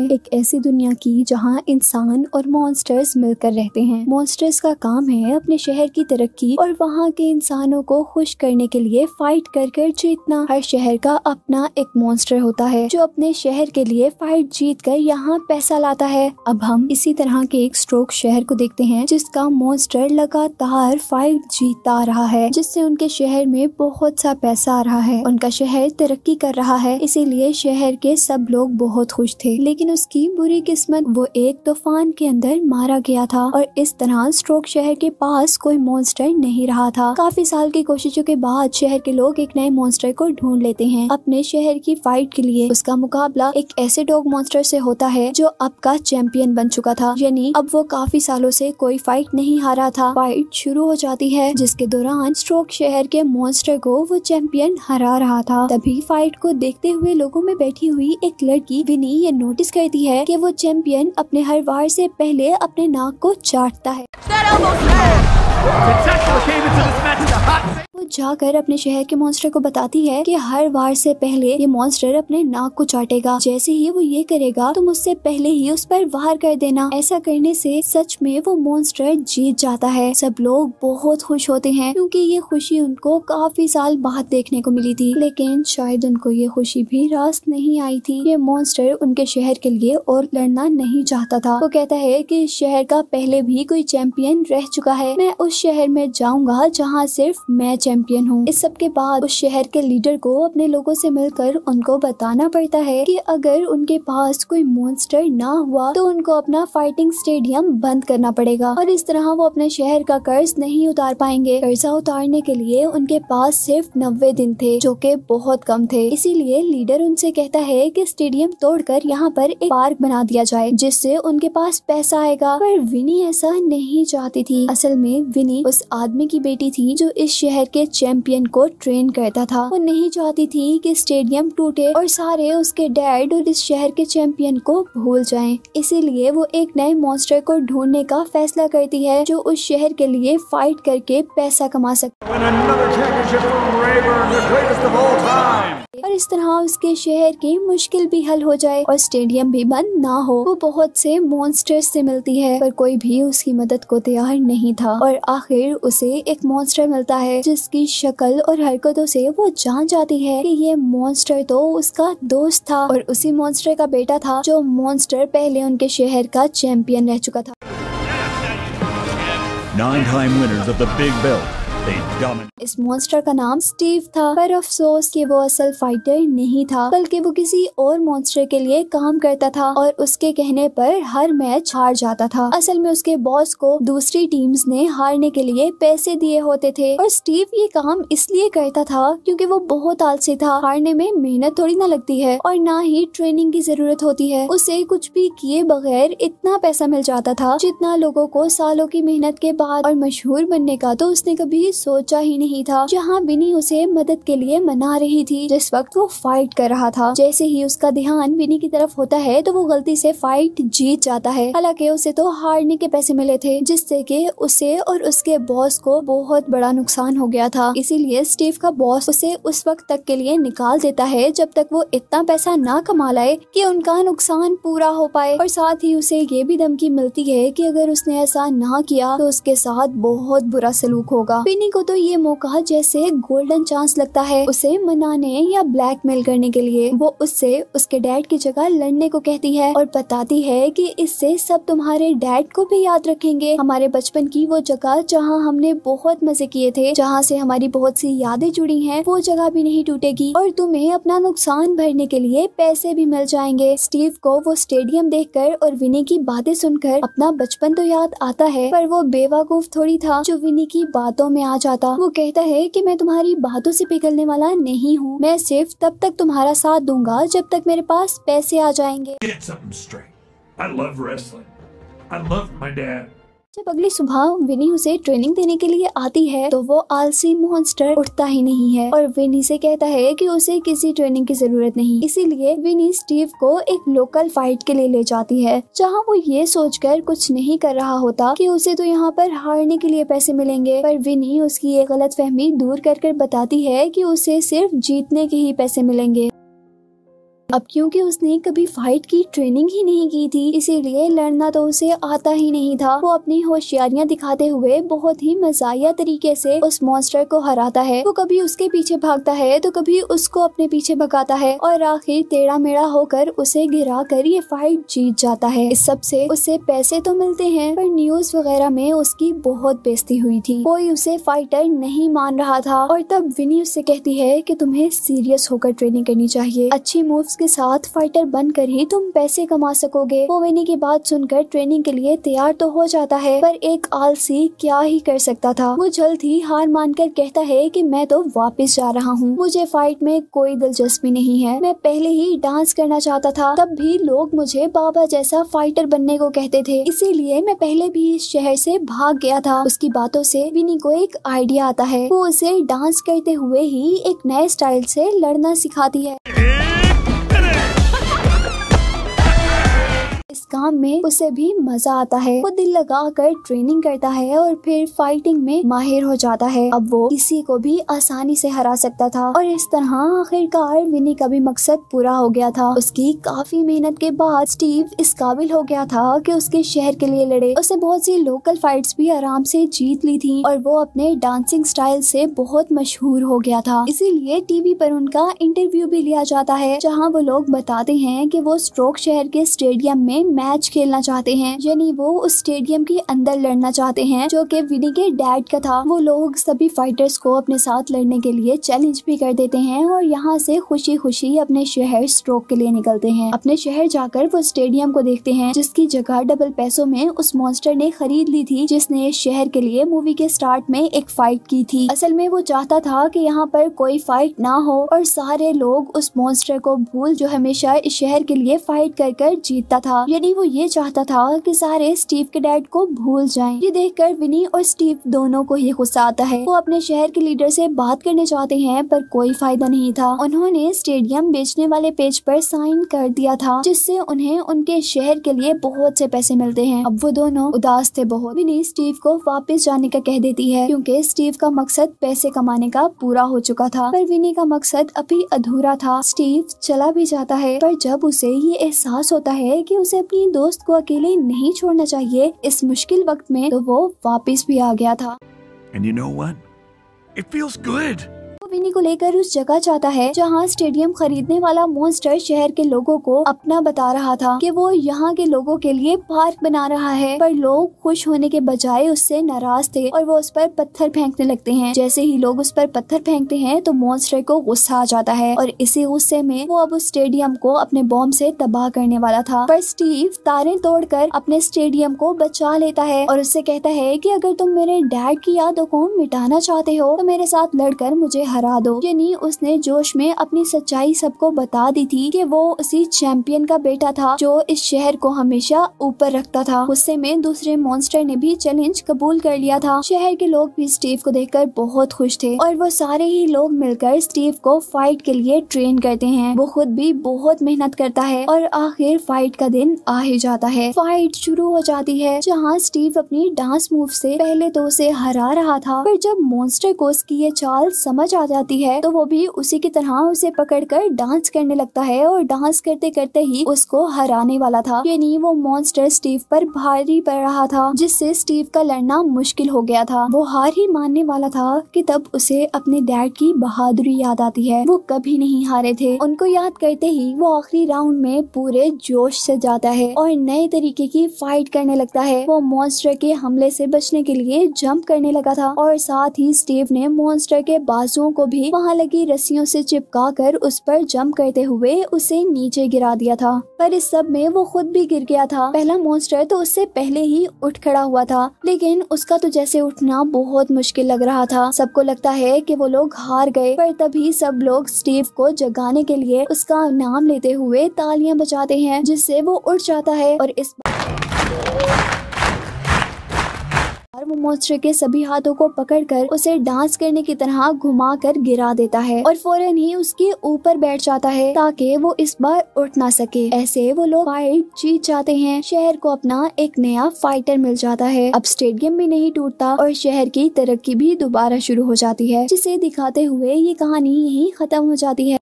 हैं एक ऐसी दुनिया की जहाँ इंसान और मॉन्स्टर्स मिलकर रहते हैं। मॉन्स्टर्स का काम है अपने शहर की तरक्की और वहाँ के इंसानों को खुश करने के लिए फाइट कर जीतना। हर शहर का अपना एक मॉन्स्टर होता है जो अपने शहर के लिए फाइट जीत कर यहाँ पैसा लाता है। अब हम इसी तरह के एक स्ट्रोक शहर को देखते हैं जिसका मॉन्स्टर लगातार फाइट जीतता आ रहा है, जिससे उनके शहर में बहुत सा पैसा आ रहा है, उनका शहर तरक्की कर रहा है। इसीलिए शहर के सब लोग बहुत खुश थे, लेकिन उसकी बुरी किस्मत वो एक तूफान के अंदर मारा गया था और इस तरह स्ट्रोक शहर के पास कोई मॉन्स्टर नहीं रहा था। काफी साल की कोशिशों के बाद शहर के लोग एक नए मॉन्स्टर को ढूंढ लेते हैं अपने शहर की फाइट के लिए। उसका मुकाबला एक ऐसे डॉग मॉन्स्टर से होता है जो अब का चैंपियन बन चुका था, यानी अब वो काफी सालों से कोई फाइट नहीं हारा था। फाइट शुरू हो जाती है जिसके दौरान स्ट्रोक शहर के मॉन्स्टर को वो चैंपियन हरा रहा था। तभी फाइट को देखते हुए लोगों में बैठी हुई एक लड़की विनी ये नोटिस करती है कि वो चैंपियन अपने हर वार से पहले अपने नाक को चाटता है। वो जाकर अपने शहर के मॉन्स्टर को बताती है कि हर वार से पहले ये मॉन्स्टर अपने नाक को चाटेगा। जैसे ही वो ये करेगा तुम उससे पहले ही उस पर वार कर देना। ऐसा करने से सच में वो मॉन्स्टर जीत जाता है। सब लोग बहुत खुश होते हैं क्योंकि ये खुशी उनको काफी साल बाद देखने को मिली थी, लेकिन शायद उनको ये खुशी भी रास नहीं आई थी। ये मॉन्स्टर उनके शहर के लिए और लड़ना नहीं चाहता था। वो कहता है कि शहर का पहले भी कोई चैंपियन रह चुका है, मैं उस शहर में जाऊंगा जहाँ सिर्फ मैं चैंपियन हूँ। इस सब के बाद उस शहर के लीडर को अपने लोगों से मिलकर उनको बताना पड़ता है कि अगर उनके पास कोई मॉन्स्टर ना हुआ तो उनको अपना फाइटिंग स्टेडियम बंद करना पड़ेगा और इस तरह वो अपने शहर का कर्ज नहीं उतार पाएंगे। कर्जा उतारने के लिए उनके पास सिर्फ 90 दिन थे, जो कि बहुत कम थे। इसीलिए लीडर उनसे कहता है कि स्टेडियम तोड़कर यहाँ पर एक पार्क बना दिया जाए जिससे उनके पास पैसा आएगा। पर विनी ऐसा नहीं चाहती थी। असल में विनी उस आदमी की बेटी थी जो इस शहर के चैंपियन को ट्रेन करता था। वो नहीं चाहती थी कि स्टेडियम टूटे और सारे उसके डैड और इस शहर के चैंपियन को भूल जाएं। इसीलिए वो एक नए मॉन्स्टर को ढूंढने का फैसला करती है जो उस शहर के लिए फाइट करके पैसा कमा सके और इस तरह उसके शहर की मुश्किल भी हल हो जाए और स्टेडियम भी बंद ना हो। वो बहुत से मॉन्स्टर्स से मिलती है पर कोई भी उसकी मदद को तैयार नहीं था और आखिर उसे एक मॉन्स्टर मिलता है जिसकी शक्ल और हरकतों से वो जान जाती है कि ये मॉन्स्टर तो उसका दोस्त था और उसी मॉन्स्टर का बेटा था जो मॉन्स्टर पहले उनके शहर का चैंपियन रह चुका था। 9-time winners of the Big Belt. इस मॉन्स्टर का नाम स्टीव था, पर अफसोस कि वो असल फाइटर नहीं था बल्कि वो किसी और मॉन्स्टर के लिए काम करता था और उसके कहने पर हर मैच हार जाता था। असल में उसके बॉस को दूसरी टीम्स ने हारने के लिए पैसे दिए होते थे और स्टीव ये काम इसलिए करता था क्योंकि वो बहुत आलसी था। हारने में मेहनत थोड़ी ना लगती है और ना ही ट्रेनिंग की जरूरत होती है। उसे कुछ भी किए बगैर इतना पैसा मिल जाता था जितना लोगों को सालों की मेहनत के बाद और मशहूर बनने का तो उसने कभी सोचा ही नहीं था। जहाँ विनी उसे मदद के लिए मना रही थी जिस वक्त वो फाइट कर रहा था, जैसे ही उसका ध्यान विनी की तरफ होता है तो वो गलती से फाइट जीत जाता है। हालांकि उसे तो हारने के पैसे मिले थे जिससे कि उसे और उसके बॉस को बहुत बड़ा नुकसान हो गया था। इसीलिए स्टीव का बॉस उसे उस वक्त तक के लिए निकाल देता है जब तक वो इतना पैसा ना कमा लाए कि उनका नुकसान पूरा हो पाए और साथ ही उसे ये भी धमकी मिलती है कि अगर उसने ऐसा ना किया तो उसके साथ बहुत बुरा सलूक होगा। विनी को तो ये मौका जैसे गोल्डन चांस लगता है उसे मनाने या ब्लैकमेल करने के लिए। वो उससे उसके डैड की जगह लड़ने को कहती है और बताती है कि इससे सब तुम्हारे डैड को भी याद रखेंगे। हमारे बचपन की वो जगह जहाँ हमने बहुत मजे किए थे, जहाँ से हमारी बहुत सी यादें जुड़ी हैं, वो जगह भी नहीं टूटेगी और तुम्हें अपना नुकसान भरने के लिए पैसे भी मिल जाएंगे। स्टीव को वो स्टेडियम देखकर और विनी की बातें सुनकर अपना बचपन तो याद आता है, पर वो बेवकूफ थोड़ी था जो विनी की बातों में आ जाता। वो कहता है कि मैं तुम्हारी बातों से पिघलने वाला नहीं हूँ, मैं सिर्फ तब तक तुम्हारा साथ दूंगा जब तक मेरे पास पैसे आ जाएंगे। जब अगली सुबह विनी उसे ट्रेनिंग देने के लिए आती है तो वो आलसी मॉन्स्टर उठता ही नहीं है और विनी से कहता है कि उसे किसी ट्रेनिंग की जरूरत नहीं। इसीलिए विनी स्टीव को एक लोकल फाइट के लिए ले जाती है जहां वो ये सोचकर कुछ नहीं कर रहा होता कि उसे तो यहाँ पर हारने के लिए पैसे मिलेंगे, पर विनी उसकी ये गलतफहमी दूर कर बताती है कि उसे सिर्फ जीतने के ही पैसे मिलेंगे। अब क्योंकि उसने कभी फाइट की ट्रेनिंग ही नहीं की थी, इसीलिए लड़ना तो उसे आता ही नहीं था। वो अपनी होशियारियां दिखाते हुए बहुत ही मजाया तरीके से उस मॉन्स्टर को हराता है। वो कभी उसके पीछे भागता है तो कभी उसको अपने पीछे भगाता है और आखिर टेढ़ा मेढ़ा होकर उसे गिरा कर ये फाइट जीत जाता है। इस सब से उसे पैसे तो मिलते हैं, पर न्यूज वगैरह में उसकी बहुत बेइज्जती हुई थी। कोई उसे फाइटर नहीं मान रहा था और तब विनी उससे कहती है कि तुम्हें सीरियस होकर ट्रेनिंग करनी चाहिए। अच्छी मूव्स के साथ फाइटर बनकर ही तुम पैसे कमा सकोगे। वो विनी की बात सुनकर ट्रेनिंग के लिए तैयार तो हो जाता है, पर एक आलसी क्या ही कर सकता था। वो जल्द ही हार मानकर कहता है कि मैं तो वापस जा रहा हूँ, मुझे फाइट में कोई दिलचस्पी नहीं है। मैं पहले ही डांस करना चाहता था, तब भी लोग मुझे बाबा जैसा फाइटर बनने को कहते थे, इसीलिए मैं पहले भी इस शहर से भाग गया था। उसकी बातों से विनी को एक आइडिया आता है। वो उसे डांस करते हुए ही एक नए स्टाइल से लड़ना सिखाती है। इस काम में उसे भी मजा आता है। वो दिल लगाकर ट्रेनिंग करता है और फिर फाइटिंग में माहिर हो जाता है। अब वो किसी को भी आसानी से हरा सकता था और इस तरह आखिरकार विनी का भी मकसद पूरा हो गया था। उसकी काफी मेहनत के बाद स्टीव इस काबिल हो गया था कि उसके शहर के लिए लड़े। उसने बहुत सी लोकल फाइट्स भी आराम से जीत ली थी और वो अपने डांसिंग स्टाइल से बहुत मशहूर हो गया था। इसीलिए टीवी पर उनका इंटरव्यू भी लिया जाता है, जहाँ वो लोग बताते हैं कि वो स्ट्रोक शहर के स्टेडियम में मैच खेलना चाहते हैं, यानी वो उस स्टेडियम के अंदर लड़ना चाहते हैं, जो कि विनी के डैड का था। वो लोग सभी फाइटर्स को अपने साथ लड़ने के लिए चैलेंज भी कर देते हैं और यहाँ से खुशी खुशी अपने शहर स्ट्रोक के लिए निकलते हैं। अपने शहर जाकर वो स्टेडियम को देखते हैं, जिसकी जगह डबल पैसों में उस मॉन्स्टर ने खरीद ली थी, जिसने इस शहर के लिए मूवी के स्टार्ट में एक फाइट की थी। असल में वो चाहता था कि यहाँ पर कोई फाइट ना हो और सारे लोग उस मॉन्स्टर को भूल, जो हमेशा इस शहर के लिए फाइट कर कर जीतता था। यानी वो ये चाहता था कि सारे स्टीव के डैड को भूल जाएं। ये देखकर विनी और स्टीव दोनों को ही गुस्सा आता है। वो अपने शहर के लीडर से बात करने चाहते हैं, पर कोई फायदा नहीं था। उन्होंने स्टेडियम बेचने वाले पेज पर साइन कर दिया था, जिससे उन्हें उनके शहर के लिए बहुत से पैसे मिलते हैं। अब वो दोनों उदास थे बहुत। विनी स्टीव को वापस जाने का कह देती है, क्योंकि स्टीव का मकसद पैसे कमाने का पूरा हो चुका था, पर विनी का मकसद अभी अधूरा था। स्टीव चला भी जाता है, पर जब उसे ये एहसास होता है कि उसे अपनी दोस्त को अकेले नहीं छोड़ना चाहिए इस मुश्किल वक्त में, तो वो वापस भी आ गया था। And you know what? It feels good. विनी को लेकर उस जगह जाता है जहाँ स्टेडियम खरीदने वाला मॉन्स्टर शहर के लोगों को अपना बता रहा था कि वो यहाँ के लोगों के लिए पार्क बना रहा है, पर लोग खुश होने के बजाय उससे नाराज थे और वो उस पर पत्थर फेंकने लगते हैं। जैसे ही लोग उस पर पत्थर फेंकते हैं तो मॉन्स्टर को गुस्सा आ जाता है और इसी गुस्से में वो अब उस स्टेडियम को अपने बॉम्ब से तबाह करने वाला था, पर स्टीव तारें तोड़कर अपने स्टेडियम को बचा लेता है और उससे कहता है कि अगर तुम मेरे डैड की यादों को मिटाना चाहते हो तो मेरे साथ लड़कर मुझे हरा दो। यानी उसने जोश में अपनी सच्चाई सबको बता दी थी कि वो उसी चैंपियन का बेटा था जो इस शहर को हमेशा ऊपर रखता था। गुस्से में दूसरे मॉन्स्टर ने भी चैलेंज कबूल कर लिया था। शहर के लोग भी स्टीव को देखकर बहुत खुश थे और वो सारे ही लोग मिलकर स्टीव को फाइट के लिए ट्रेन करते हैं। वो खुद भी बहुत मेहनत करता है और आखिर फाइट का दिन आ ही जाता है। फाइट शुरू हो जाती है, जहाँ स्टीव अपनी डांस मूव से पहले तो उसे हरा रहा था, पर जब मॉन्स्टर को उसकी ये चाल समझ आ जाती है तो वो भी उसी की तरह उसे पकड़कर डांस करने लगता है और डांस करते करते ही उसको हराने वाला था। यानी वो मॉन्स्टर स्टीव पर भारी पड़ रहा था, जिससे स्टीव का लड़ना मुश्किल हो गया था। वो हार ही मानने वाला था कि तब उसे अपने डैड की बहादुरी याद आती है। वो कभी नहीं हारे थे। उनको याद करते ही वो आखिरी राउंड में पूरे जोश से जाता है और नए तरीके की फाइट करने लगता है। वो मॉन्स्टर के हमले से बचने के लिए जंप करने लगा था और साथ ही स्टीव ने मॉन्स्टर के बाजुओं को भी वहाँ लगी रस्सियों से चिपका कर उस पर जंप करते हुए उसे नीचे गिरा दिया था। पर इस सब में वो खुद भी गिर गया था। पहला मॉन्स्टर तो उससे पहले ही उठ खड़ा हुआ था, लेकिन उसका तो जैसे उठना बहुत मुश्किल लग रहा था। सबको लगता है कि वो लोग हार गए, पर तभी सब लोग स्टीव को जगाने के लिए उसका नाम लेते हुए तालियां बजाते हैं, जिससे वो उठ जाता है और इस वो मॉन्स्टर के सभी हाथों को पकड़कर उसे डांस करने की तरह घुमाकर गिरा देता है और फौरन ही उसके ऊपर बैठ जाता है ताकि वो इस बार उठ ना सके। ऐसे वो लोग फाइट जीत जाते हैं। शहर को अपना एक नया फाइटर मिल जाता है। अब स्टेडियम भी नहीं टूटता और शहर की तरक्की भी दोबारा शुरू हो जाती है, जिसे दिखाते हुए ये कहानी यहीं खत्म हो जाती है।